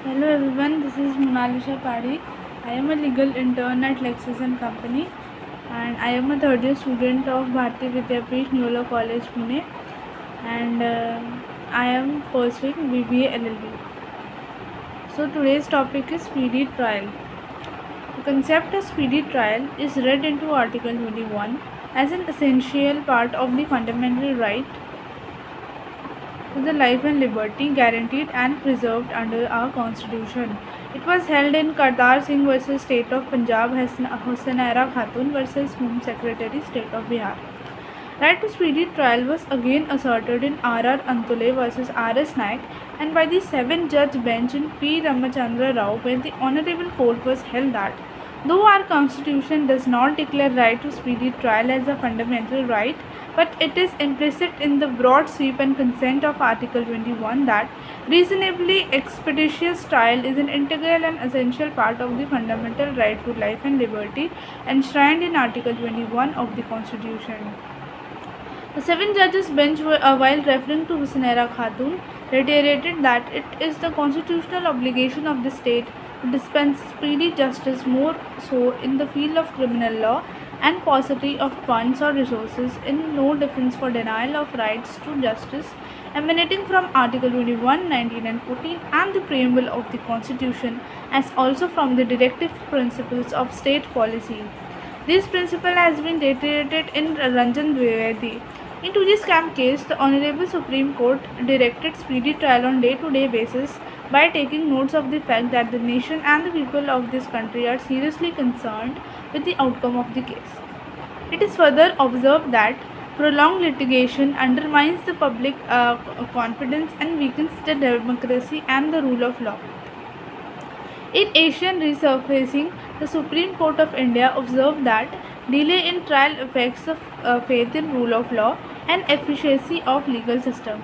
Hello everyone, this is Monalisha Padi. I am a legal intern at Lexis and Company, and I am a third year student of Bharati Vidyapeeth New Law College, Pune, and I am pursuing BBA LLB. So today's topic is speedy trial. The concept of speedy trial is read into Article 21 as an essential part of the fundamental right to the life and liberty guaranteed and preserved under our Constitution. It was held in Kartar Singh versus State of Punjab, Hossainaira Khatun versus Home Secretary, State of Bihar. Right to speedy trial was again asserted in R.R. Antule versus R.S. Naik and by the 7-judge bench in P. Ramachandra Rao, where the Honorable Court was held that though our Constitution does not declare right to speedy trial as a fundamental right, but it is implicit in the broad sweep and consent of Article 21 that reasonably expeditious trial is an integral and essential part of the fundamental right to life and liberty enshrined in Article 21 of the Constitution. The 7 judges bench, while referring to Hossainaira Khatun, reiterated that it is the constitutional obligation of the state to dispense speedy justice, more so in the field of criminal law and paucity of funds or resources, in no defense for denial of rights to justice emanating from Article 21, 19 and 14 and the preamble of the Constitution, as also from the directive principles of state policy. This principle has been reiterated in Ranjan Dwivedi. In 2G scam case, the Honorable Supreme Court directed speedy trial on day-to-day basis by taking notes of the fact that the nation and the people of this country are seriously concerned with the outcome of the case. It is further observed that prolonged litigation undermines the public confidence and weakens the democracy and the rule of law. In Asian resurfacing, the Supreme Court of India observed that delay in trial affects the faith in rule of law and efficiency of legal system.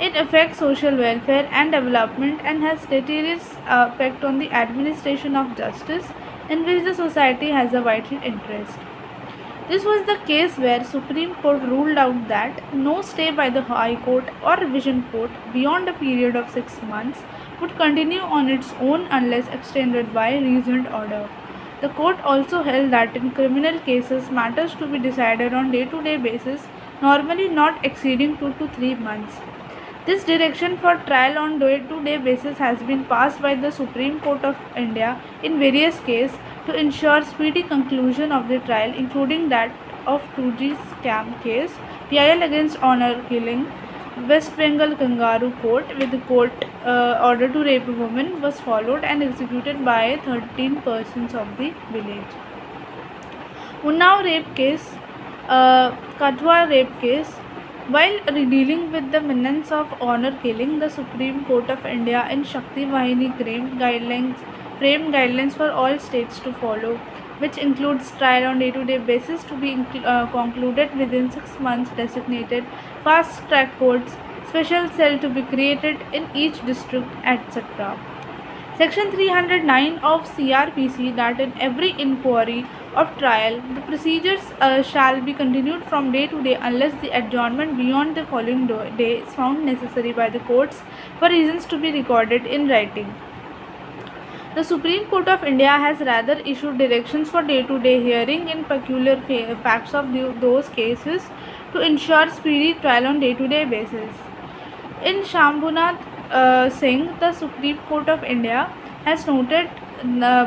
It affects social welfare and development and has deleterious effect on the administration of justice, in which the society has a vital interest. This was the case where Supreme Court ruled out that no stay by the High Court or Revision Court beyond a period of 6 months would continue on its own unless extended by reasoned order. The court also held that in criminal cases, matters to be decided on day-to-day basis, normally not exceeding 2 to 3 months. This direction for trial on day-to-day basis has been passed by the Supreme Court of India in various cases to ensure speedy conclusion of the trial, including that of 2G scam case, PIL against honor killing, West Bengal Kangaroo Court, with the court order to rape a woman was followed and executed by 13 persons of the village. Unnao rape case, Kathua rape case. While dealing with the menace of honor killing, the Supreme Court of India in Shakti Vahini framed guidelines for all states to follow, which includes trial on day-to-day basis to be concluded within 6 months, designated fast-track courts, special cell to be created in each district, etc. Section 309 of CRPC that in every inquiry of trial, the procedures shall be continued from day to day unless the adjournment beyond the following day is found necessary by the courts for reasons to be recorded in writing. The Supreme Court of India has rather issued directions for day-to-day hearing in peculiar facts of those cases to ensure speedy trial on day-to-day basis. In Shambhunath Singh, the Supreme Court of India has noted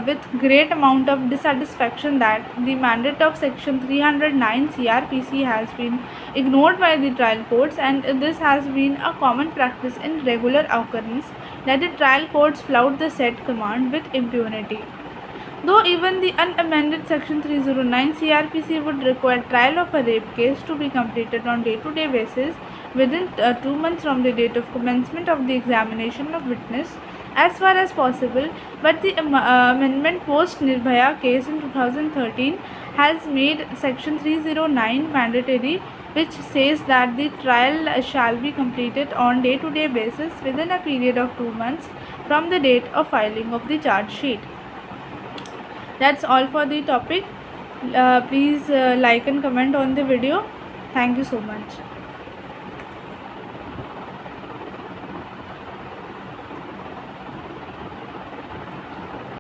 with great amount of dissatisfaction that the mandate of Section 309 CRPC has been ignored by the trial courts, and this has been a common practice in regular occurrence that the trial courts flout the said command with impunity. Though even the unamended Section 309 CRPC would require trial of a rape case to be completed on day-to-day basis within 2 months from the date of commencement of the examination of witness as far as possible, but the amendment post Nirbhaya case in 2013 has made Section 309 mandatory, which says that the trial shall be completed on day-to-day basis within a period of 2 months from the date of filing of the charge sheet. That's all for the topic. Please like and comment on the video. Thank you so much.